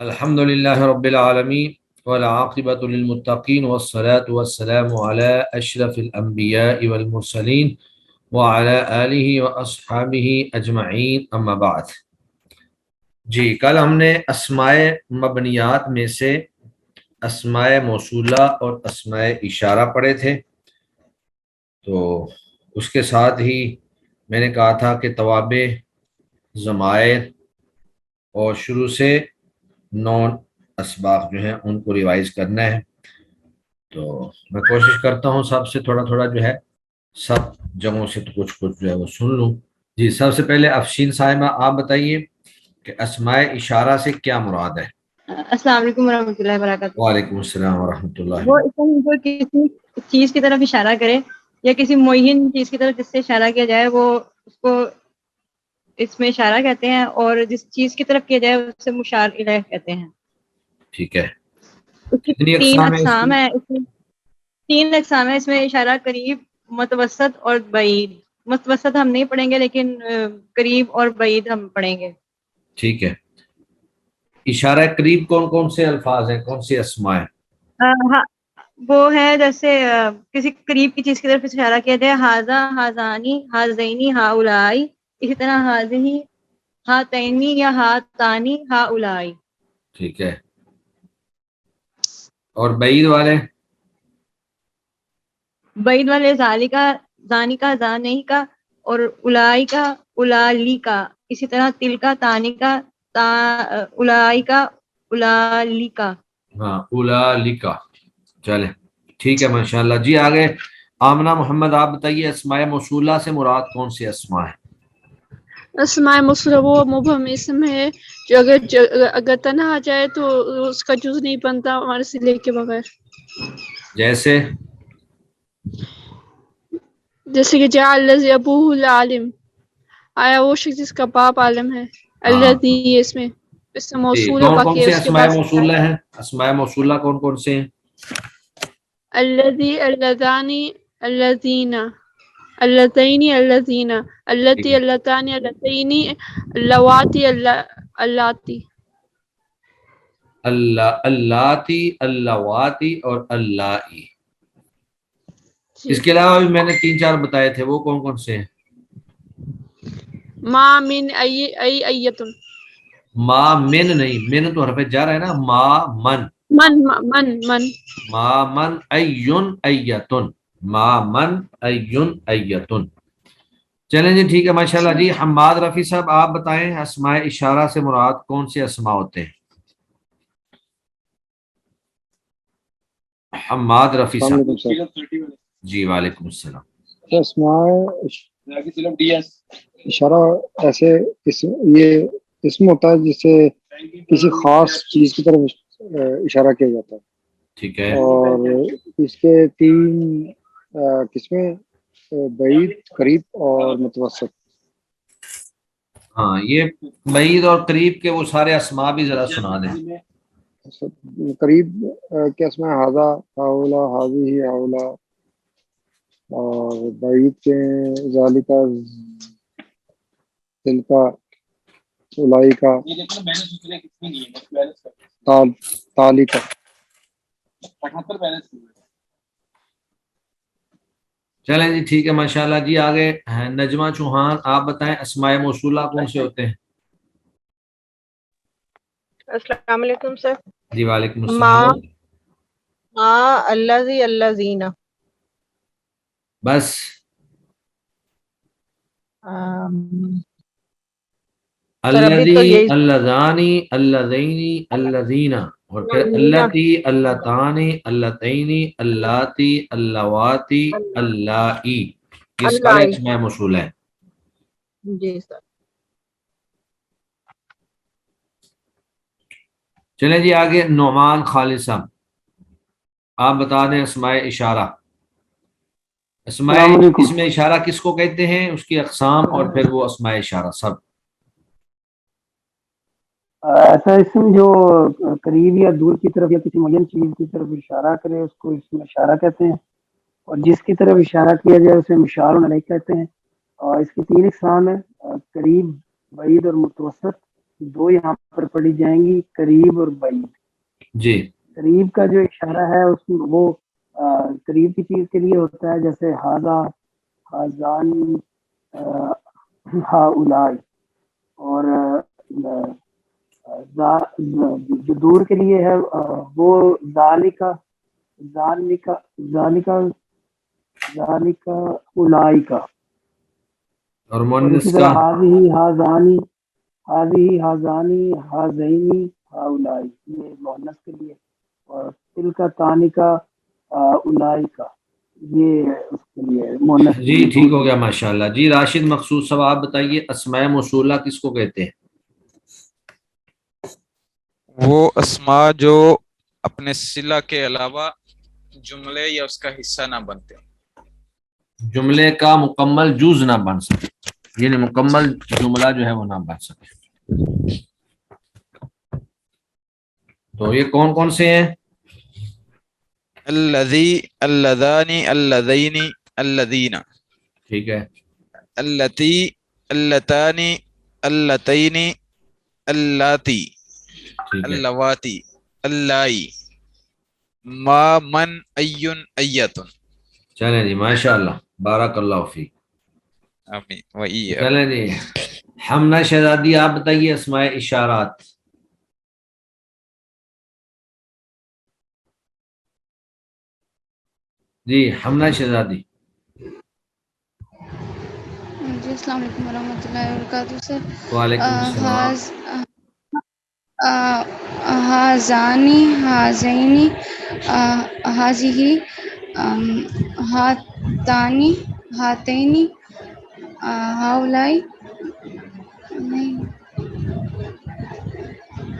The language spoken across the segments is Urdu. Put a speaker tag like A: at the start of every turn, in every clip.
A: الحمد لله رب العالمين والعاقبة للمتقين والصلاة والسلام على أشرف الأنبياء والمرسلين وعلى آله وأصحابه أجمعين أما بعد. جی کل ہم نے اسماء مبنیات میں سے اسماء موصولہ اور اسماء اشارہ پڑھے تھے، تو اس کے ساتھ ہی میں نے کہا تھا کہ توابع، ضمائر اور شروع سے نون اسباق جو ہیں ان کو ریوائز کرنا ہے. تو میں کوشش کرتا ہوں سب سے تھوڑا تھوڑا جو ہے سب جگہوں سے تو کچھ جو ہے وہ سن لوں. جی سب سے پہلے افشین صاحبہ آپ بتائیے کہ اسماء اشارہ سے کیا مراد ہے؟
B: السلام علیکم ورحمۃ اللہ وبرکاتہ.
A: وعلیکم السلام ورحمۃ اللہ.
B: وہ جو کسی چیز کی طرف اشارہ کرے یا کسی معین چیز کی طرف جس سے اشارہ کیا جائے وہ اس کو اس میں اشارہ کہتے ہیں، اور جس چیز کی طرف کیا جائے اسے مشار الیہ کہتے ہیں.
A: ٹھیک ہے.
B: اس کی
A: کتنی
B: تین
A: اقسام ہیں اس کی؟
B: تین اقسام ہے اس میں: اشارہ قریب، متوسط اور بعید. متوسط ہم نہیں پڑھیں گے لیکن قریب اور بعید ہم پڑھیں گے.
A: ٹھیک ہے. اشارہ قریب کون کون سے الفاظ ہیں، کون سی اسماء ہیں؟
B: ہاں وہ ہے جیسے کسی قریب کی چیز کی طرف اشارہ کیا جائے، ہاذا، ہاذانی، ہاذینی، ہاؤلائی. اسی طرح ہاذہی، ہاتینی یا ہاتانی، ہاؤلائی.
A: ٹھیک ہے. اور بعید والے؟
B: بعید والے ذالکا، زانی کا، زانی کا، اور الائی کا، الالی کا. اسی طرح تل کا، تانی کا، الائی کا، الالی کا.
A: ہاں اولالکا. چلے ٹھیک ہے ماشاءاللہ. جی آگے آمنہ محمد آپ بتائیے اسماء موصولہ سے مراد کون سی اسماء ہے؟
C: اسماء موصولہ وہ مبہم اسم ہے جو اگر تنہا آ جائے تو اس کا جز نہیں بنتا ہمارے صلے کے بغیر. جیسے کہ جاء الذی ابوہ العالم، آیا وہ شخص جس کا باپ عالم ہے. الذی اس میں موصول ہے،
A: کون کون
C: باقی
A: سے
C: اس کے
A: اسماء
C: بعد
A: موصولہ ہیں؟ اسماء موصولہ کون کون سے ہیں؟
C: الذی، اللذانی، الذین، اللتین، الذین، اللتی، اللتان، اللتین، اللواتی، اللاتی.
A: اللاتی، اللواتی اور اللائی. اس کے علاوہ بھی میں نے 3-4 بتائے تھے، وہ کون کون سے ہیں؟
C: ما من ایتن.
A: ما من نہیں، من تو حرف جر ہے نا. ما من، ما من ایون ایتن، ما من ایون ایتن. چلیں جی ٹھیک ہے ماشاءاللہ. جی حماد رفیع صاحب آپ بتائیں اسماء اشارہ سے مراد کون سے اسماء ہوتے ہیں؟ حماد رفیع صاحب. جی وعلیکم السلام.
D: اسماء اشارہ ایسے یہ اسم ہوتا ہے جس سے کسی خاص چیز کی طرف اشارہ کیا جاتا ہے.
A: ٹھیک ہے.
D: اور اس کے 3 قسمیں: بعید، قریب اور متوسط.
A: ہاں یہ بعید اور قریب کے وہ سارے اسماء بھی ذرا سنا دیں.
D: قریب کے اسماء ہاذا، ہاؤلا، ہاذی، ہاؤلا. اور بعید کے ذالکا، تلکا، اولئکا، تالیکا.
A: چلیں جی ٹھیک ہے ماشاءاللہ. جی آگے نجمہ چوہان آپ بتائیں اسماء موصولہ کون سے ہوتے ہیں؟
E: السلام علیکم سر.
A: جی وعلیکم السلام.
E: ما، الذی، الذین.
A: بس الذی، اللذانی، اللذینی، اللذین، اور پھر اللتی، اللتانی، اللتینی، اللاتی، اللواتی، اللائی. یہ سارے اسماء موصولہ ہیں.
E: جی سر.
A: چلیں جی آگے نعمان خالد صاحب آپ بتا دیں اسماء اشارہ. اسماء اسم اشارہ کس کو کہتے ہیں، اس کی اقسام اور پھر وہ اسماء اشارہ سب.
F: ایسا اسم جو قریب یا دور کی طرف یا کسی معین چیز کی طرف اشارہ کرے اس کو اسم اشارہ کہتے ہیں، اور جس کی طرف اشارہ کیا جائے اسے مشار علیہ کہتے ہیں. اور اس کی 3 اقسام ہیں: قریب، بعید اور متوسط. دو یہاں پر پڑھی جائیں گی، قریب اور بعید.
A: جی
F: قریب کا جو اشارہ ہے اس میں وہ قریب کی چیز کے لیے ہوتا ہے، جیسے ہاذا، ہاذانی، ہاؤلائی. اور جو دور کے لیے ہے وہ ذالکا، ذالکا، ذالکا، ذالکا اولائکا.
A: اور
F: اور
A: مؤنث
F: اسی
A: کا
F: طرح حاضی، حاضانی، حاضی، حاضانی، حاضینی، ہاؤلائی، یہ مؤنث کے لیے. اور تل کا تانی کا اولائی کا، یہ اس کے لیے مؤنث کے
A: جی
F: لیے.
A: ٹھیک ہو گیا ماشاءاللہ. جی راشد مقصود صاحب آپ بتائیے اسماء موصولہ کس کو کہتے ہیں؟
G: وہ اسماء جو اپنے صلہ کے علاوہ جملے یا اس کا حصہ نہ بنتے.
A: جملے کا مکمل جز نہ بن سکے، یعنی مکمل جملہ جو ہے وہ نہ بن سکے. تو یہ کون کون سے ہیں؟
G: الذی، اللذانی، اللذین، الذین،
A: ٹھیک ہے،
G: اللتی، اللتانی، اللتین، اللاتی،
A: ٹھیک ہے،
G: اللواتی، اللائی، ما، من، این، ایتن.
A: چلیں جی ماشاءاللہ، بارک اللہ فیک.
G: آمین و ایاکم.
A: چلیں جی حمنہ شہزادی آپ بتائیے اسماء اشارات. جی حمنہ شہزادی.
H: جی السلام علیکم ورحمۃ اللہ وبرکاتہ سر.
A: وعلیکم السلام.
H: ہازانی، ہازینی، ہازیہی، ہاتانی، ہاتینی، ہاؤلائی، نہیں،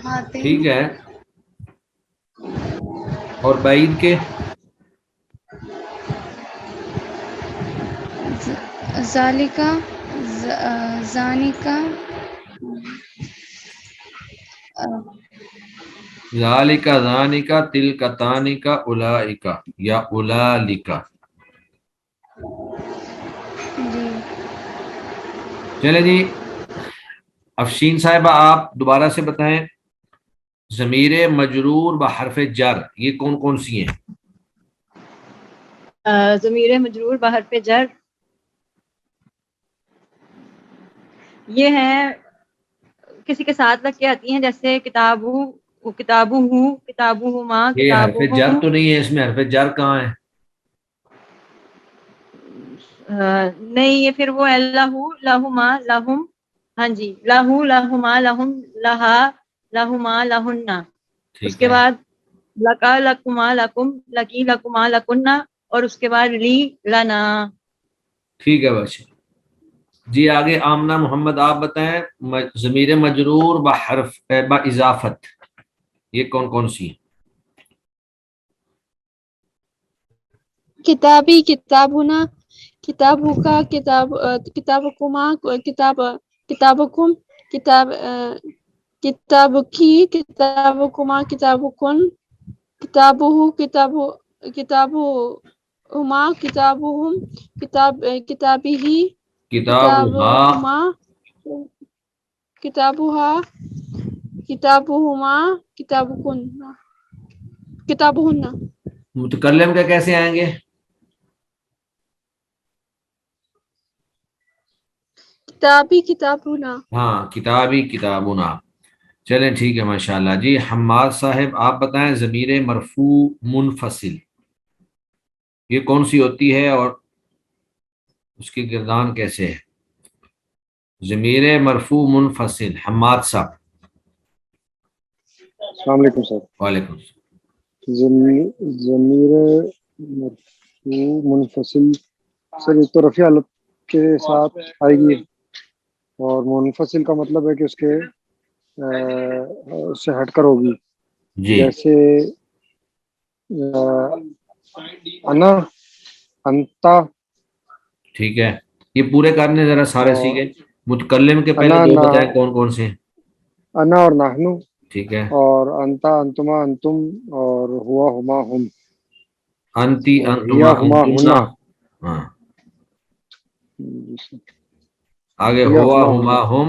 H: ہاتین،
A: ٹھیک ہے، اور بعید کے؟
H: ذالکا، زانکا،
A: ذالکا، ذانکا، تلکا، تانکا، اولئکا یا اولالکا.
H: جی
A: چلیں جی افشین صاحبہ آپ دوبارہ سے بتائیں ضمیر مجرور بحرف جر یہ کون کون سی ہیں؟
B: ضمیر مجرور بحرف جر یہ ہیں کسی کے ساتھ لگ کے آتی ہیں، جیسے کتابو، کتابو ہوں، کتابو ہما،
A: یہ حرف
B: کتابو
A: جر
B: ہوں.
A: تو نہیں ہے، اس میں حرف جر کہاں ہے؟
B: نہیں، یہ پھر وہ اللہ، لہما، لہم، ہاں جی، لہو، لہما، لہم، لہا، لہما، لہنہ. اس
A: ٹھیک
B: کے
A: ہے،
B: بعد لکا، لکما، لکم، لکی، لکما، لکنہ، اور اس کے بعد لی، لنا.
A: ٹھیک ہے بچے. جی آگے آمنہ محمد آپ بتائیں ضمیر مجرور بحرف باضافت یہ کون کون سی ہیں؟
C: کتابی، کتابنا، کتابک، کتابکما، کتابکم، کتابکی، کتابکما، کتابکن، کتابہ، کتابہما، کتابہم، کتابہ،
A: کتابها،
C: کتابہما، کتابہا، کتابہما، کتابہن.
A: متکلم کے کیسے آئیں گے؟
C: کتابی، کتابنا.
A: ہاں کتابی، کتابنا. چلیں ٹھیک ہے ماشاءاللہ. جی حماد صاحب آپ بتائیں ضمیر مرفوع منفصل یہ کون سی ہوتی ہے اور اس کی گردان کیسے ہے؟ ضمیر مرفوع منفصل حماد صاحب.
D: السلام علیکم سر.
A: وعلیکم السلام.
D: ضمیر مرفوع منفصل سر ایک تو رفع حالت کے ساتھ آئے گی، اور منفصل کا مطلب ہے کہ اس کے اس سے ہٹ کر ہوگی.
A: جی
D: جیسے انا، انتا.
A: ٹھیک ہے، یہ پورے کرنے ذرا سارے سیکھیں. متکلم کے پہلے
D: انا،
A: دو بتائیں کون کون سے ہیں؟
D: انا اور نحنو،
A: ٹھیک ہے.
D: اور انتا، انتما، انتم، اور ہوا، ہما، ہم،
A: انتی،
D: اور
A: انتما،
D: ہیا، ہما،
A: انتنا.
D: ہنا.
A: ہاں آگے
D: ہیا،
A: ہوا،
D: ہما،
A: ہما،
D: ہنا.
A: ہم.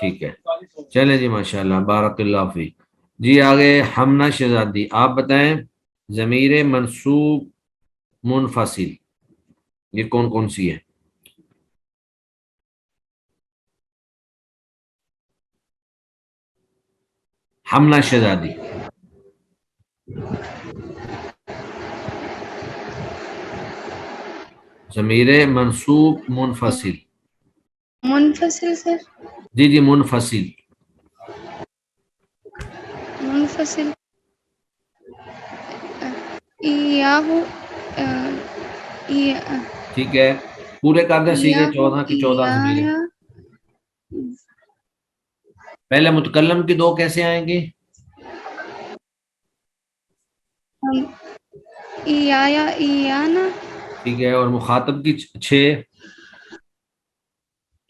A: ٹھیک ہے، چلیں جی ماشاءاللہ، بارک اللہ فیک۔ جی آگے حمنا شہزادی، آپ بتائیں ضمیر منصوب منفصل یہ کون کون سی ہے؟ حمنا شہزادی، ضمیر منصوب منفصل،
H: منفصل سر،
A: جی جی منفصل،
H: منفصل ایاہو
A: ٹھیک ہے، پورے کر دیں سیدھے،
H: ایاہو
A: 14 کی 14 ضمیریں۔
H: ایایا
A: پہلے متکلم کی 2 کیسے آئیں گی؟
H: ایایا ایانا
A: ٹھیک ہے، اور مخاطب کی 6؟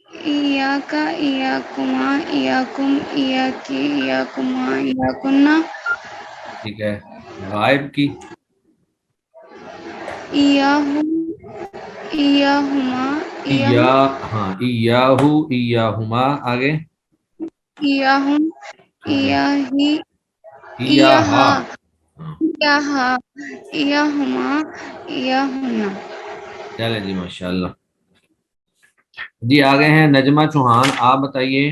H: ایاکا ایاکما ایاکم ایاکی ایاکما ایاکنا
A: ٹھیک ہے، غائب کی؟
H: ایاہم ایاہما
A: ایا، ہاں ایاہو ایاہما، آگے
H: ایاہم ایاہی
A: ایاہا،
H: ایاہا ایاہا ایاہما ایاہنا۔
A: چلیں جی ماشاءاللہ۔ جی آگے ہیں نجمہ چوہان، آپ بتائیے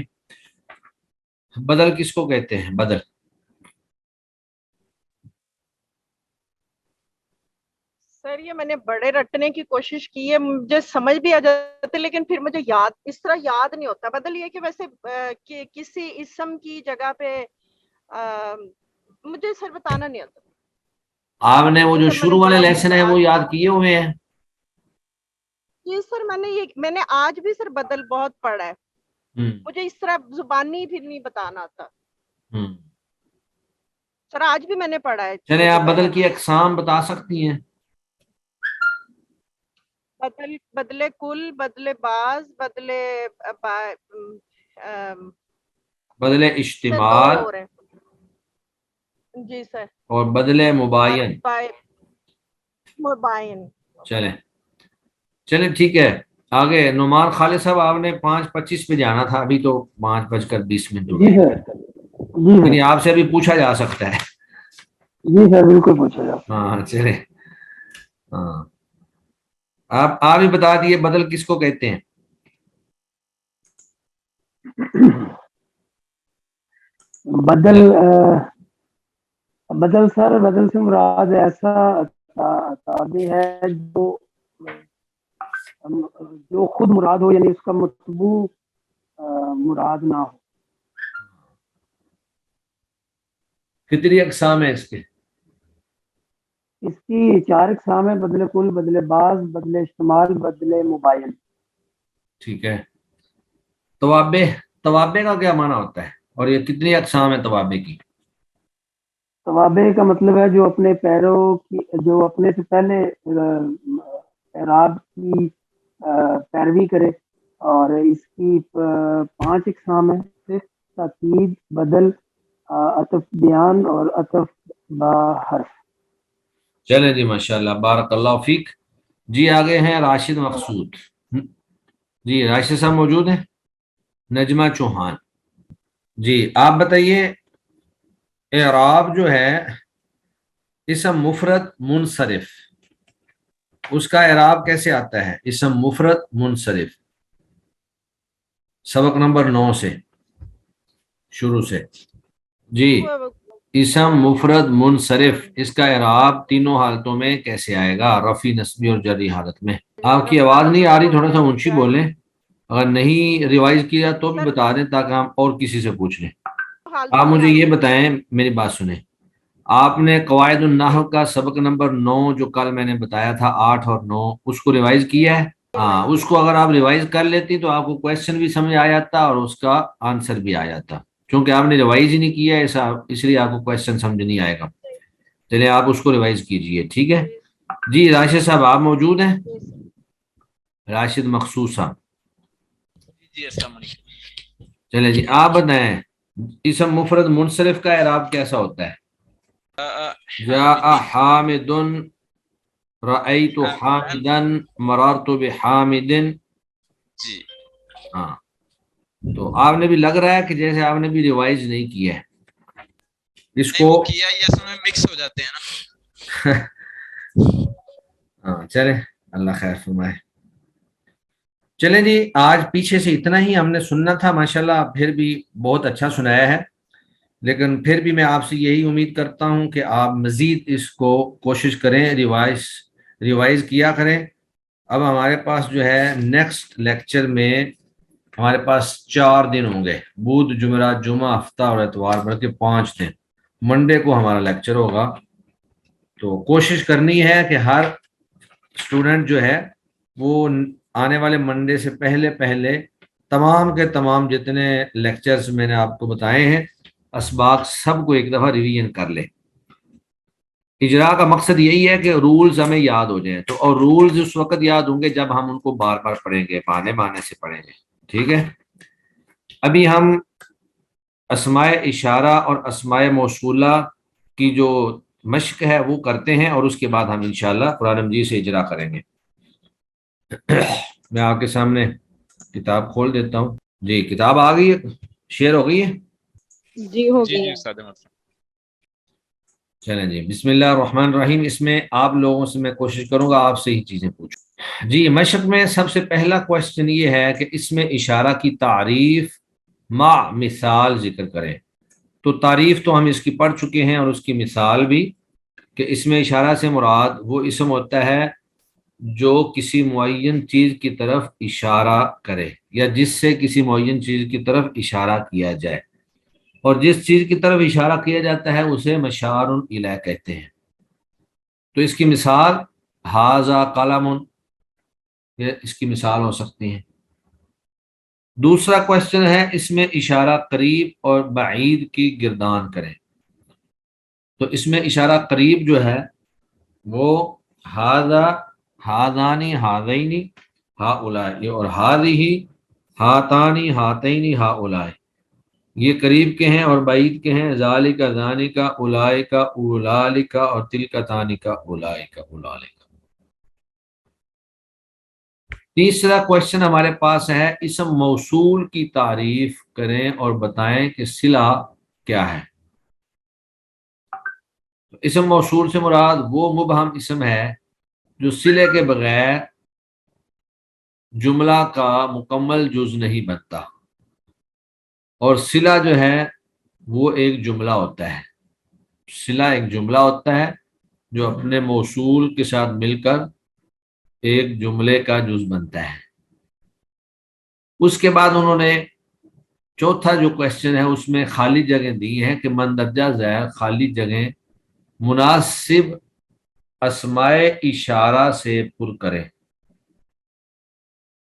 A: بدل کس کو کہتے ہیں؟ بدل
E: سر یہ میں نے بڑے رٹنے کی کوشش کی ہے، مجھے سمجھ بھی آ جاتے لیکن پھر مجھے یاد اس طرح یاد نہیں ہوتا۔ بدل یہ کہ ویسے کسی اسم کی جگہ پہ مجھے سر بتانا نہیں آتا۔
A: آپ نے وہ جو
E: سر میں نے
A: شروع والے
E: بہت
A: لیسن ہیں وہ یاد کیے ہوئے ہیں؟
E: جی سر میں نے آج بھی سر بدل بہت پڑھا ہے، مجھے اس طرح زبانی بھی نہیں بتانا آتا سر، آج بھی میں نے پڑھا ہے۔
A: چلیں آپ بدل کی اقسام بتا سکتی ہیں؟
E: بدلے کل، بدلے باز، بدلے
A: بدل اشتمال
E: جی سر،
A: اور بدل مباین۔
E: مباین۔
A: چلیں ٹھیک ہے، آگے نعمان خالد صاحب، آپ نے 5:25 پہ جانا تھا، ابھی تو 5:20 ہو
F: جی
A: گئے،
F: سر، جی سر،
A: لیکن آپ سے ابھی پوچھا جا سکتا ہے۔
F: جی سر بالکل پوچھا جا سکتا
A: ہاں چلیں، ہاں آپ ہی بتا دیے بدل کس کو کہتے ہیں؟
F: بدل بدل سر، بدل سے مراد ایسا تابع ہے جو خود مراد ہو، یعنی اس کا مطبوع مراد نہ ہو۔
A: کتنی اقسام ہیں اس کے؟
F: اس کی 4 اقسام ہیں، بدل کل، بدل باز، بدل اشتمال، بدل مباین۔
A: ٹھیک ہے، توابع کا کیا معنی ہوتا ہے اور یہ کتنی اقسام ہیں توابع کی؟
F: توابع کا مطلب ہے جو اپنے پیروں کی، جو اپنے سے پہلے اعراب کی پیروی کرے، اور اس کی 5 اقسام ہیں: صرف، تاکید، بدل، عطف بیان اور عطف بحرف۔
A: چلیں جی ماشاءاللہ، بارک اللہ فیک۔ جی آگے ہیں راشد مقصود، جی راشد صاحب موجود ہیں؟ نجمہ چوہان، جی آپ بتائیے اعراب جو ہے اسم مفرد منصرف، اس کا اعراب کیسے آتا ہے؟ اسم مفرد منصرف، سبق نمبر 9 سے شروع سے۔ جی اسم مفرد منصرف، اس کا اعراب تینوں حالتوں میں کیسے آئے گا؟ رفع، نصبی اور جری حالت میں۔ آپ کی آواز نہیں آ رہی، تھوڑا سا اونچی بولیں، اگر نہیں ریوائز کیا تو بھی بتا دیں تاکہ ہم اور کسی سے پوچھ لیں۔ آپ مجھے یہ بتائیں، میری بات سنیں، آپ نے قواعد النحو کا سبق نمبر 9 جو کل میں نے بتایا تھا 8 اور 9، اس کو ریوائز کیا ہے؟ ہاں، اس کو اگر آپ ریوائز کر لیتی تو آپ کو کویسچن بھی سمجھ آ جاتا اور اس کا آنسر بھی آ جاتا، کیونکہ آپ نے ریوائز ہی نہیں کیا ایسا، اس لیے آپ کو کویسچن سمجھ نہیں آئے گا۔ چلیں آپ اس کو ریوائز کیجئے، ٹھیک ہے؟ جی راشد صاحب آپ موجود ہیں؟ راشد مخصوص صاحب،
G: جی السلام علیکم۔
A: چلیں جی آپ بتائیں اسم مفرد منصرف کا اعراب کیسا ہوتا ہے؟ جاء حامد، رأیت حامدا، مررت بحامد۔
G: جی
A: ہاں تو آپ نے بھی لگ رہا ہے کہ جیسے آپ نے بھی ریوائز نہیں کیا ہے اس
G: نہیں، وہ
A: کو.
G: کیا ہی اصل میں مکس ہو جاتے ہیں نا.
A: ہاں چلیں اللہ خیر فرمائے. چلیں جی آج پیچھے سے اتنا ہی ہم نے سننا تھا. ماشاءاللہ پھر بھی بہت اچھا سنایا ہے، لیکن پھر بھی میں آپ سے یہی امید کرتا ہوں کہ آپ مزید اس کو کوشش کریں، ریوائز کیا کریں. اب ہمارے پاس جو ہے نیکسٹ لیکچر میں ہمارے پاس 4 دن ہوں گے، بدھ جمعرات جمعہ ہفتہ اور اتوار، بلکہ 5 دن. منڈے کو ہمارا لیکچر ہوگا. تو کوشش کرنی ہے کہ ہر اسٹوڈنٹ جو ہے وہ آنے والے منڈے سے پہلے تمام کے تمام جتنے لیکچرز میں نے آپ کو بتائے ہیں اسباق سب کو ایک دفعہ ریویژن کر لے. اجرا کا مقصد یہی ہے کہ رولز ہمیں یاد ہو جائیں، تو اور رولز اس وقت یاد ہوں گے جب ہم ان کو بار بار پڑھیں گے، بانے سے پڑھیں گے. ٹھیک ہے، ابھی ہم اسماء اشارہ اور اسماء موصولہ کی جو مشق ہے وہ کرتے ہیں، اور اس کے بعد ہم انشاءاللہ قرآن مجید سے اجرا کریں گے. میں آپ کے سامنے کتاب کھول دیتا ہوں. جی کتاب آ گئی ہے، شیئر ہو گئی ہے.
B: جی ہو
G: جی
B: گئی
G: جی
B: ہے.
G: استاد محترم.
A: چلیں جی بسم اللہ الرحمن الرحیم. اس میں آپ لوگوں سے میں کوشش کروں گا آپ سے ہی چیزیں پوچھوں. جی مشق میں سب سے پہلا کوشچن یہ ہے کہ اس میں اشارہ کی تعریف مع مثال ذکر کریں. تو تعریف تو ہم اس کی پڑھ چکے ہیں اور اس کی مثال بھی، کہ اس میں اشارہ سے مراد وہ اسم ہوتا ہے جو کسی معین چیز کی طرف اشارہ کرے، یا جس سے کسی معین چیز کی طرف اشارہ کیا جائے، اور جس چیز کی طرف اشارہ کیا جاتا ہے اسے مشار الیہ کہتے ہیں. تو اس کی مثال ھذا قلم، یہ اس کی مثال ہو سکتی ہے. دوسرا کوشچن ہے اس میں اشارہ قریب اور بعید کی گردان کریں. تو اس میں اشارہ قریب جو ہے وہ ھذا، ھذانی، ھذینی، ھؤلاء، اور ھذہ، ھاتانی، ھاتینی، ھؤلاء، یہ قریب کے ہیں اور بعید کے ہیں. ذالک، ذانک، اولئک، اولالک، اور تلک، تانک، اولئک، اولالک. تیسرا کوشچن ہمارے پاس ہے اسم موصول کی تعریف کریں اور بتائیں کہ صلہ کیا ہے. اسم موصول سے مراد وہ مبہم اسم ہے جو صلے کے بغیر جملہ کا مکمل جز نہیں بنتا، اور صلہ جو ہے وہ ایک جملہ ہوتا ہے. صلہ ایک جملہ ہوتا ہے جو اپنے موصول کے ساتھ مل کر ایک جملے کا جز بنتا ہے. اس کے بعد انہوں نے چوتھا جو کوشچن ہے اس میں خالی جگہ دی ہیں کہ مندرجہ ذیل خالی جگہ مناسب اسماء اشارہ سے پر کریں.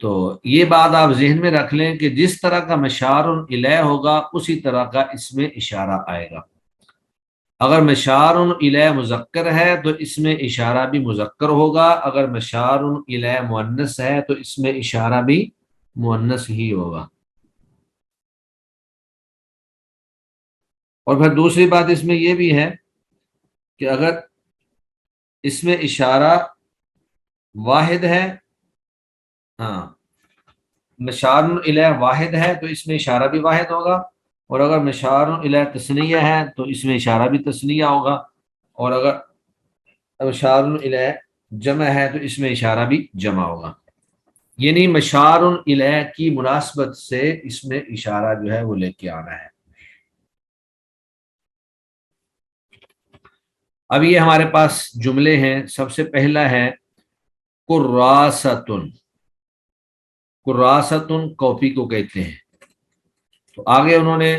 A: تو یہ بات آپ ذہن میں رکھ لیں کہ جس طرح کا مشار الیہ ہوگا اسی طرح کا اس میں اشارہ آئے گا. اگر مشار الیہ مذکر ہے تو اس میں اشارہ بھی مذکر ہوگا، اگر مشار الیہ مؤنث ہے تو اس میں اشارہ بھی مؤنث ہی ہوگا. اور پھر دوسری بات اس میں یہ بھی ہے کہ اگر اس میں اشارہ واحد ہے، ہاں مشار الیہ واحد ہے تو اس میں اشارہ بھی واحد ہوگا، اور اگر مشار الیہ تثنیہ ہے تو اس میں اشارہ بھی تثنیہ ہوگا، اور اگر مشار الیہ جمع ہے تو اس میں اشارہ بھی جمع ہوگا. یعنی مشار الیہ کی مناسبت سے اس میں اشارہ جو ہے وہ لے کے آنا ہے. اب یہ ہمارے پاس جملے ہیں. سب سے پہلا ہے قراستن. قراستن کاپی کو کہتے ہیں. تو آگے انہوں نے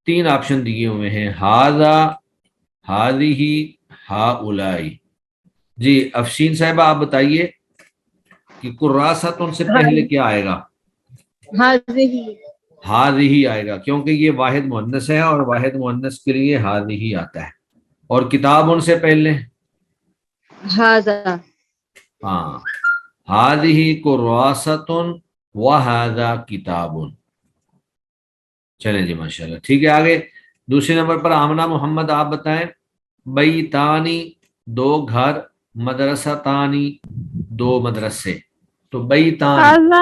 A: 3 آپشن دیے ہوئے ہیں، ھذا، ھذہ، ھؤلاء. جی افشین صاحبہ آپ بتائیے کہ قراستن سے پہلے کیا آئے گا؟ ھذہ آئے گا، کیونکہ یہ واحد مؤنث ہے اور واحد مؤنث کے لیے ھذہ آتا ہے. اور کتاب ان سے پہلے
B: ھذا.
A: ہاں ھذہ قراستن وھذا کتاب. چلیں جی ماشاءاللہ ٹھیک ہے. آگے دوسرے نمبر پر آمنہ محمد آپ بتائیں. بیتانی 2 گھر، مدرستانی 2 مدرسے. تو بیتانی،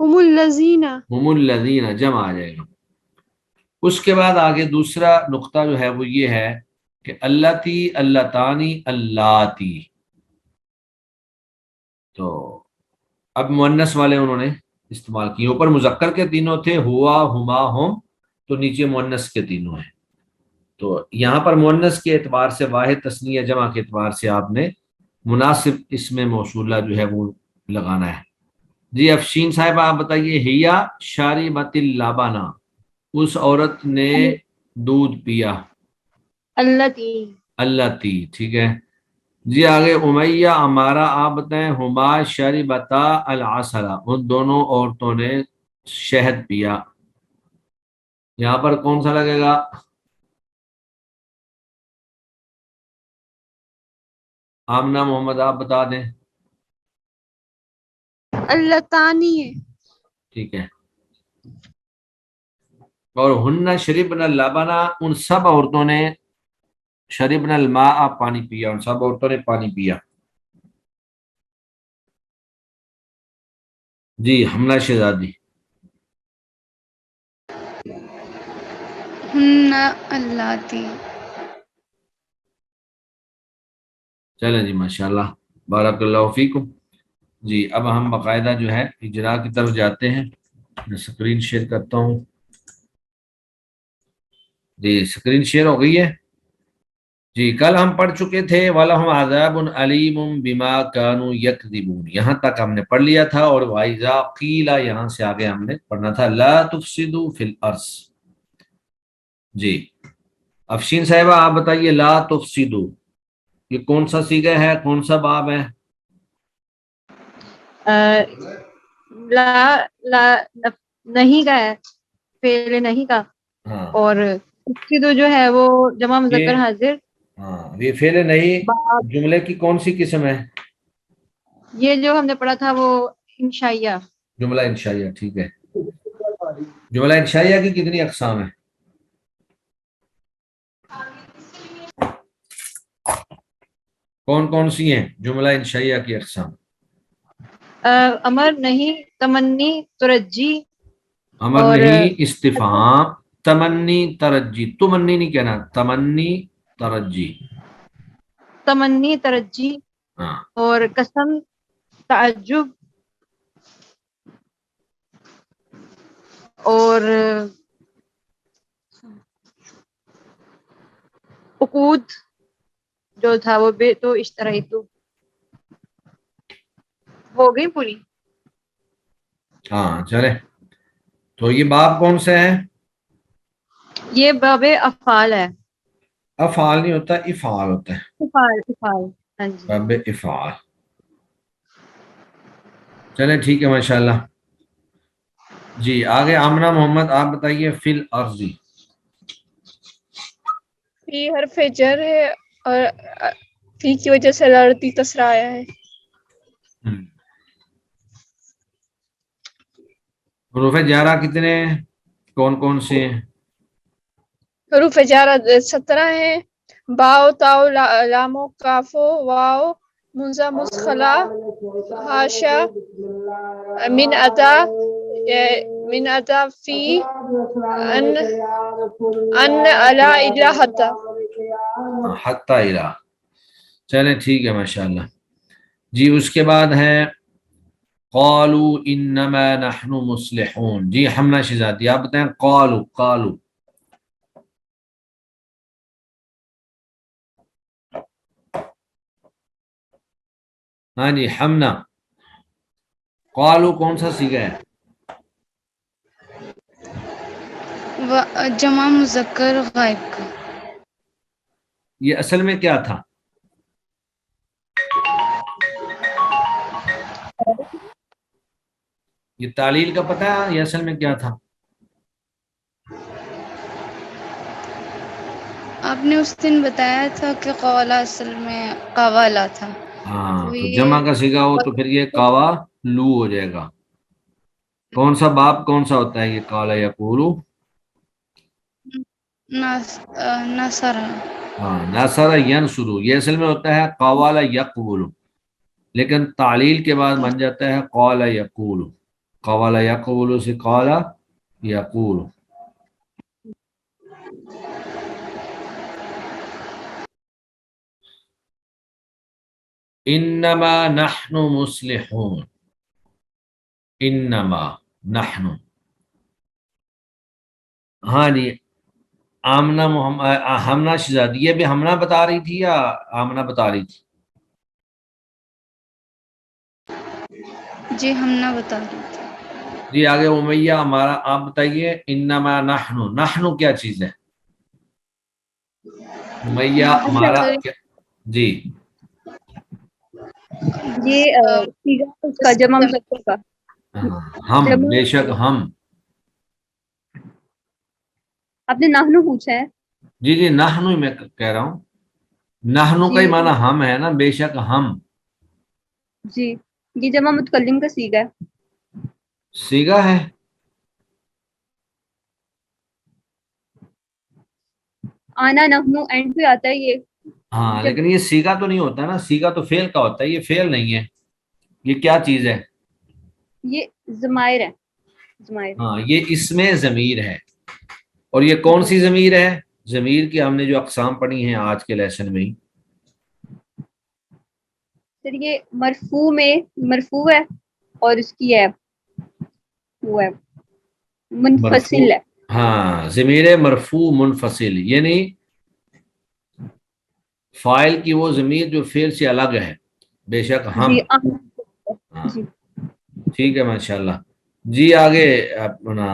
C: هم الذین
A: ہم الذین جمع آ جائے گا. اس کے بعد آگے دوسرا نقطہ جو ہے وہ یہ ہے کہ اللتی اللتانی اللاتی، تو اب مؤنث والے انہوں نے استعمال کیے. اوپر مذکر کے تینوں تھے، ہوا، ہما، ہم، تو نیچے مؤنث کے تینوں ہیں. تو یہاں پر مؤنث کے اعتبار سے واحد تثنیہ جمع کے اعتبار سے آپ نے مناسب اسم موصولہ جو ہے وہ لگانا ہے. جی افشین صاحب آپ بتائیے. ہیا شاربت اللبن، اس عورت نے دودھ پیا.
B: التی،
A: اللتی، ٹھیک ہے. جی آگے امیہ امارہ آپ بتائیں. ہما شربتا العسل، ان دونوں عورتوں نے شہد پیا. یہاں پر کون سا لگے گا؟ آمنہ محمد آپ بتا دیں.
C: اللتانی ہے.
A: ٹھیک ہے. اور ہن شربن اللبن، ان سب عورتوں نے شربن الماء پانی پیا، ان سب عورتوں نے پانی پیا. جی حملہ شہزادی.
H: ہن اللاتی،
A: چلیں جی ماشاءاللہ، بارک اللہ فیکم. جی اب ہم باقاعدہ جو ہے اجرا کی طرف جاتے ہیں. میں اسکرین شیئر کرتا ہوں. جی اسکرین شیئر ہو گئی ہے. جی کل ہم پڑھ چکے تھے وَلَهُمْ عَذَابٌ عَلِيمٌ بِمَا كَانُوا يَكْذِبُونَ، یہاں تک ہم نے پڑھ لیا تھا. اور وَإِذَا قِيلَ، یہاں سے آگے ہم نے پڑھنا تھا لَا تُفْسِدُوا فِي الْأَرْضِ. جی افشین صاحبہ آپ بتائیے لا تفسدوا، یہ کون سا صیغہ ہے، کون سا باب ہے؟
B: لا لا نہیں کا ہے، فعل نہیں کا.
A: ہاں
B: اور تفسدو جو ہے وہ جمع مذکر
A: یہ
B: حاضر.
A: ہاں یہ فعل نہیں
B: باب،
A: جملے کی کون سی قسم ہے؟
B: یہ جو ہم نے پڑھا تھا وہ انشائیہ.
A: جملہ انشائیہ، ٹھیک ہے. جملہ انشائیہ کی کتنی اقسام ہیں؟ کون کون سی ہیں جملہ انشائیہ کی اقسام؟
B: امر نہیں، تمنی، ترجی
A: امر
B: اور
A: نہیں، استفہام، تمنی، ترجی. تمنی نہیں کہنا، تمنی، ترجی.
B: تمنی، ترجی
A: ہاں
B: اور قسم، تعجب اور عقود جو تھا وہ بے تو اشترائی تو ہو گئی پوری.
A: ہاں چلے. تو یہ باب کون سے ہیں؟
B: یہ باب افعال ہے.
A: افعال نہیں ہوتا، افعال ہوتا ہے.
B: افعال، افعال، ہاں جی.
A: باب افعال. چلیں ٹھیک ہے ماشاءاللہ. جی آگے آمنہ محمد آپ بتائیے فی الارض.
C: فی حرف جر ہے اور فی کی وجہ سے لڑتی کسرہ آیا ہے.
A: حروف جارہ کتنے ہیں، کون کون سے ہیں؟
C: حروف جارہ 17 ہیں. باؤ، تاؤ، لامو، کافو، واؤ، منزا، مسخلا، ہاشا، من اتا، من اتا، فی، ان، الا، الا، حتا.
A: حتی الہ. چلیں ٹھیک ہے ماشاءاللہ. جی اس کے بعد ہے قالوا انما نحن مصلحون. جی حمنہ شہزادی آپ بتائیں قالوا. قالوا ہاں جی حمنہ. قالوا کون سا صیغہ ہے؟
H: جمع مذکر غائب کا.
A: یہ اصل میں کیا تھا؟ یہ تعلیل کا پتہ ہے یہ اصل میں کیا تھا؟
H: آپ نے اس دن بتایا تھا کہ قوالا اصل میں قوالا تھا.
A: ہاں تو جمع کا صیغہ ہو تو پھر یہ قوا لو ہو جائے گا. کون سا باب کون سا ہوتا ہے یہ قال یقولو؟
H: نصر.
A: ہاں نصر ینصرو، یہ اصل میں ہوتا ہے قوال یقول، لیکن تعلیل کے بعد بن جاتا ہے قال یقول. قوالا یقول سے قالا یقول. انما نحن مصلحون. انما نحن. ہاں جی آمنہ ہمنا شہزادی، یہ بھی ہمنا بتا رہی تھی یا آمنہ بتا رہی تھی؟
H: جی ہم نہ بتا رہے تھے.
A: جی آگے امیہ ہمارا، آپ بتائیے انما نحن، نحن کیا چیز ہے؟ امیہ ہمارا کیا؟ جی
B: یہ صیغہ اس کا جمع مذکر کا.
A: ہاں، ہم،
B: جمع
A: بے شک ہم.
B: آپ نے نحنو پوچھا ہے.
A: جی جی نحن ہی میں کہہ رہا ہوں، نحن کا ہی
B: جی
A: معنی ہم ہے نا، بے شک ہم.
B: جی یہ جمع متکلم کا صیغہ ہے.
A: صیغہ ہے؟
B: آنا نحنو اینڈ پہ آتا ہے یہ.
A: ہاں
B: جب
A: لیکن یہ صیغہ تو نہیں ہوتا نا، صیغہ تو فعل کا ہوتا ہے، یہ فعل نہیں ہے. یہ کیا چیز ہے؟
B: یہ ضمائر ہے. ضمائر.
A: ہاں یہ اسم ضمیر ہے. اور یہ کون سی ضمیر ہے؟ ضمیر کی ہم نے جو اقسام پڑھی ہیں آج کے لیسن میں ہی.
B: پھر یہ مرفوع میں مرفوع ہے اور اس کی ہے وہ ہے
A: مرفوع،
B: منفصل ہے.
A: ہاں ضمیر مرفوع منفصل، یعنی فاعل کی وہ ضمیر جو فعل سے الگ ہے، بے شک ہم.
B: جی
A: ہاں
B: جی
A: ٹھیک ہے ماشاءاللہ. جی آگے اپنا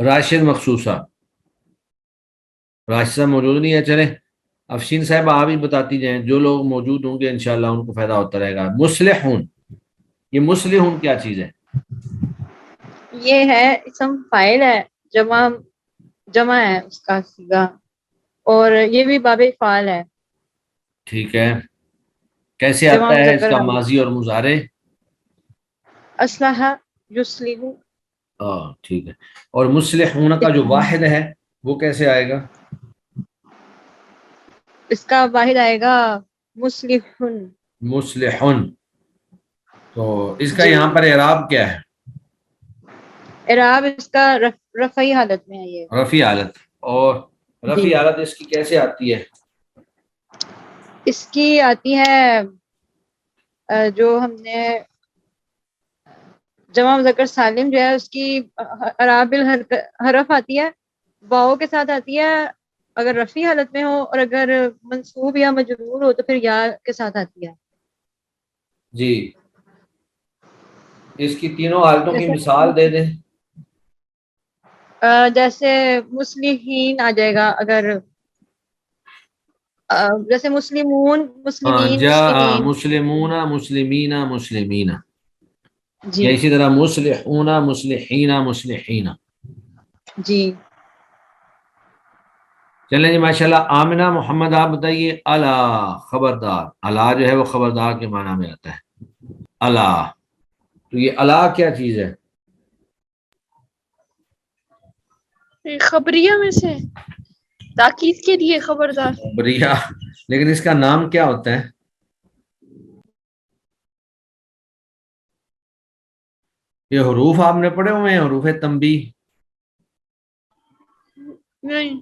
A: راشد مخصوصہ. راشد صاحب موجود نہیں ہے، چلیں افشین صاحب آپ ہی بتاتی جائیں، جو لوگ موجود ہوں گے انشاءاللہ ان کو فائدہ ہوتا رہے گا. مصلحون، یہ مصلحون کیا چیز ہے؟
B: یہ ہے اسم فاعل ہے، جمع ہے اس کا صیغہ، اور یہ بھی باب فعال ہے.
A: ٹھیک ہے، کیسے
B: جمع
A: آتا ہے اس
B: مذکر
A: کا
B: حال.
A: ماضی اور مضارع؟
B: اصلح یصلح.
A: ٹھیک ہے. اور مصلحون کا جو واحد ہے وہ کیسے آئے گا؟
B: اس کا واحد آئے گا مصلحن.
A: مصلحن. تو اس کا
B: جی
A: یہاں پر اعراب کیا ہے؟
B: اعراب اس کا رفعی حالت میں ہے یہ.
A: رفع حالت. اور
B: جی
A: رفع حالت اس کی کیسے آتی ہے؟
B: اس کی آتی ہے جو ہم نے جمع مذکر سالم جو ہے اس کی اعراب الحرف آتی ہے، واؤ کے ساتھ آتی ہے اگر رفعی حالت میں ہو، اور اگر منصوب یا مجرور ہو تو پھر یا کے ساتھ آتی ہے.
A: جی اس کی تینوں حالتوں کی مثال دے دیں.
B: جیسے مصلحین آ جائے گا، اگر جیسے مسلمون،
A: ہاں
B: مسلمین،
A: جا
B: مسلمین.
A: مسلمون مسلمین مسلمین،
B: جی
A: یا اسی طرح مصلحون مصلحین مصلحین.
B: جی
A: چلیں جی ماشاءاللہ. آمنہ محمد آپ بتائیے. الا، خبردار. الا جو ہے وہ خبردار کے معنی میں آتا ہے. الا، تو یہ الا کیا چیز ہے؟
C: خبریہ میں سے تاکید کے لیے خبردار.
A: بڑھیا، لیکن اس کا نام کیا ہوتا ہے؟ یہ حروف آپ نے پڑھے ہوئے ہیں، حروف تنبیہ.
C: نہیں.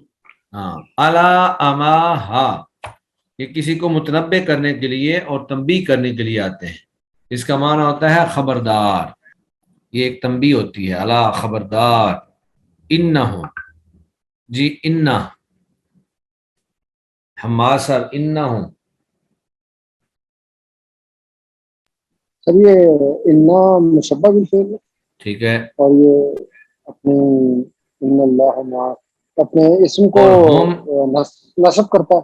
A: ہاں الا اما ہا، یہ کسی کو متنبع کرنے کے لیے اور تنبیہ کرنے کے لیے آتے ہیں. اس کا معنی ہوتا ہے خبردار، یہ ایک تنبیہ ہوتی ہے. الا خبردار. انہو، جی انہ، حماد صاحب انہو.
D: سر یہ انا مشبہ بالفعل ہے،
A: ٹھیک ہے.
D: اور یہ اپنے ان اللہ مع اپنے اسم کو
A: اور ہم،
D: نصب کرتا ہے.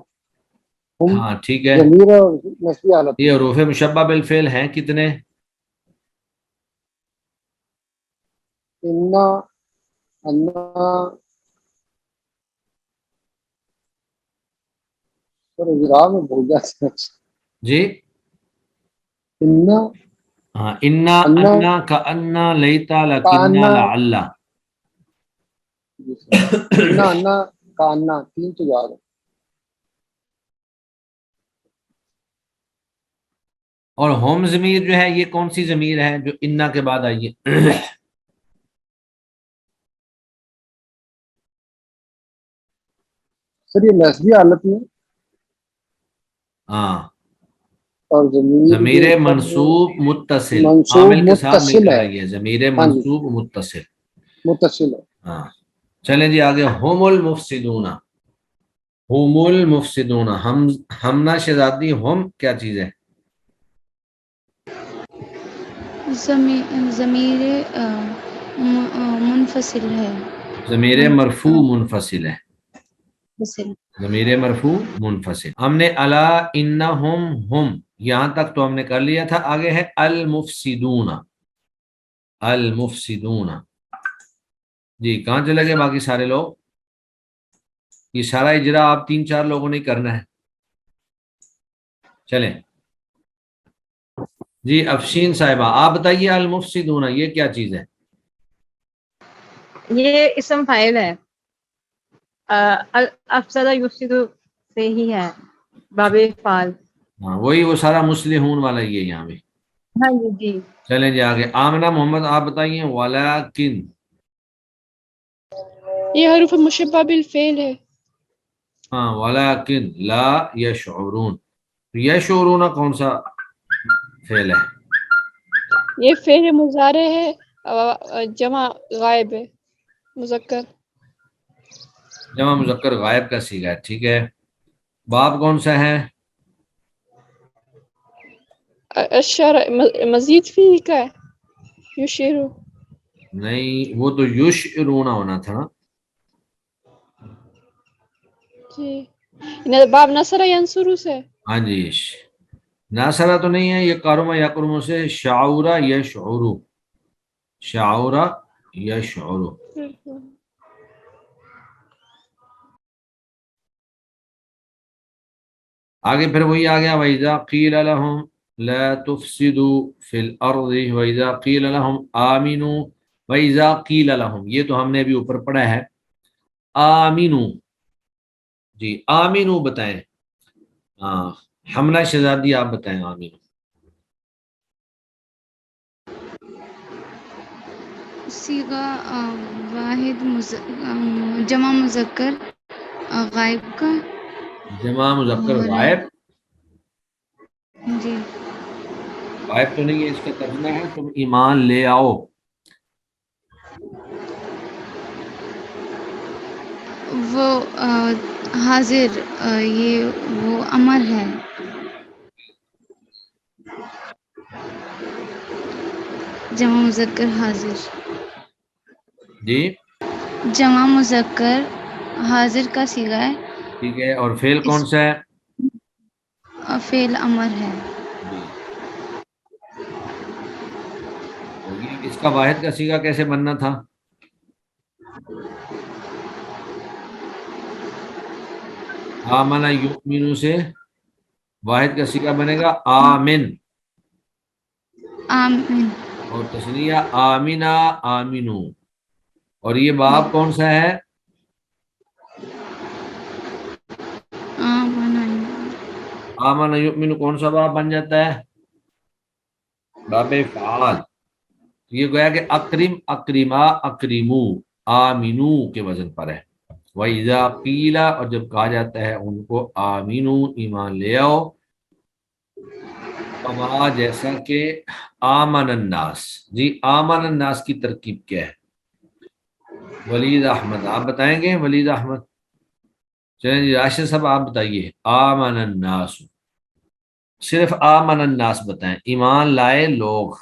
D: ہم
A: ہاں ٹھیک ہے.
D: ضمیر اور نصبی حالت.
A: یہ حروف مشبہ بالفعل ہیں کتنے؟
D: انا، انا، سر اجرا میں بھول جاتے.
A: جی
D: انا،
A: ہاں انا
D: انا،
A: انا کا انا لیتا لکنا
D: کانا،
A: لعلہ.
D: جی سر انا، انا، کانا، تین تو یاد ہے.
A: اور ہم ضمیر جو ہے یہ کون سی ضمیر ہے جو انا کے بعد آئی ہے؟
D: سر یہ نسبی حالت میں
A: ہاں
D: اور ضمیر
A: ضمیر
D: کے اوپر
A: منصوب متصل،
D: منصوب
A: عامل کے ساتھ مل
D: متصل
A: کر
D: ہے.
A: آئی ہے، ضمیر
D: ہاں جی
A: منصوب متصل.
D: متصل ہے.
A: ہاں چلیں جی آگے. ہم المفسدون، ہم المفسدون، ہمنا شہزادی ہم کیا چیز ہے؟
H: ضمیر منفصل ہے.
A: ضمیر مرفوع منفصل ہے،
H: منفصل.
A: ضمیر مرفوع منفصل. ہم نے الا انہم ہم یہاں تک تو ہم نے کر لیا تھا. آگے ہے المفسدون، المفسدون. جی کہاں چلے گئے باقی سارے لوگ؟ یہ سارا اجرا آپ 3-4 لوگوں نے کرنا ہے. چلیں جی افشین صاحبہ آپ بتائیے المفسدون یہ کیا چیز ہے؟
B: یہ اسم فاعل ہے. افسدہ یفسد سے ہی ہے، باب فعال.
A: ہاں وہی وہ سارا مصلحون والا ہی ہے یہاں بھی.
B: ہاں جی جی.
A: چلیں جی آگے. آمنہ محمد آپ بتائیے. ولیکن،
C: یہ حروف مشبہ بالفعل ہے.
A: ہاں ولیکن لا یشعرون. یشعرون کون سا فعل ہے؟
C: یہ فعل مضارع ہے، جمع غائب ہے، مذکر.
A: جمع مذکر غائب کا صیغہ ہے. ٹھیک ہے. باب کون سا ہے؟
C: اشار مزید فی کا ہے، یشیرو.
A: نہیں وہ تو یشعرون ہونا تھا نا.
C: جی باب نصر ینصرو سے.
A: ہاں جی ناصرہ تو نہیں ہے، یہ کارما یکرمو سے شعورا یشعرو، شعورا یشعرو. آگے پھر وہی آ گیا. وَإِذَا قِيلَ لَهُمْ لَا تُفْسِدُوا فِي الْأَرْضِ وَإِذَا قِيلَ لَهُمْ آمِنُوا وَإِذَا قِيلَ لَهُمْ، یہ تو ہم نے ابھی اوپر پڑھا ہے. آمِنُوا، جی آمِنُوا بتائیں. ہاں حملہ شہزادی آپ بتائیں. آمِنُوا
H: صیغہ واحد جمع مذکر غائب کا.
A: جمع مذکر
H: اور
A: غائب.
H: جی
A: غائب تو نہیں ہے، اس کا ترجمہ ہے تم ایمان لے آؤ.
H: وہ حاضر، یہ وہ امر ہے. جمع مذکر حاضر،
A: جی
H: جمع مذکر حاضر کا صیغہ ہے.
A: ٹھیک ہے. اور فعل کون سا ہے؟
H: فعل امر ہے.
A: جی تو یہ اس کا واحد کا صیغہ کیسے بننا تھا؟ آمن یؤمن سے واحد کا صیغہ بنے گا آمن،
H: آمین.
A: اور تثنیہ آمینہ آمینو. اور یہ باب کون سا ہے؟ آمن یؤمن کون سا باب بن جاتا ہے؟ باب فعال. یہ گویا کہ اکرم اکرما اکریمو آمینو کے وزن پر ہے. وَإِذَا قِيلَ اور جب کہا جاتا ہے ان کو آمینو ایمان لے آؤ. کما جیسا کہ آمن الناس. جی آمن الناس کی ترکیب کیا ہے؟ ولید احمد آپ بتائیں گے. ولید احمد چلیں جی. راشد صاحب آپ بتائیے. آمن الناس، صرف آمن الناس بتائیں. ایمان لائے لوگ.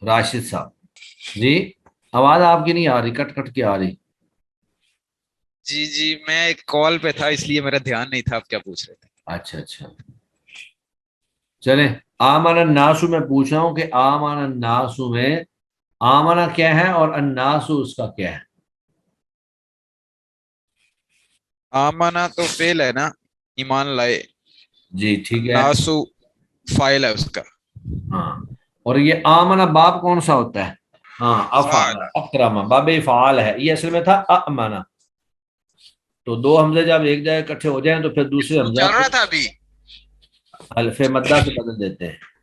A: راشد صاحب جی آواز آپ کی نہیں آ رہی، کٹ کٹ کے آ رہی.
G: جی میں ایک کال پہ تھا اس لیے میرا دھیان نہیں تھا آپ کیا پوچھ رہے تھے.
A: اچھا اچھا چلیں. آمن الناسو میں پوچھ رہا ہوں کہ آمن الناسو میں آمنہ کیا ہے اور الناسو اس کا کیا ہے؟
G: آمنا تو فعل ہے نا، ایمان لائے.
A: جی ٹھیک ہے.
G: ناسو فاعل ہے اس کا.
A: ہاں اور یہ آمنہ باب کون سا ہوتا ہے؟ ہاں افعل اکرم، باب فعال ہے. یہ اصل میں تھا امنہ. تو دو حمزے جب ایک جگہ اکٹھے ہو جائیں تو پھر دوسرے حمزہ
G: چل
A: کو
G: رہا تھا ابھی.
A: الف مدہ سے بدل دیتے ہیں.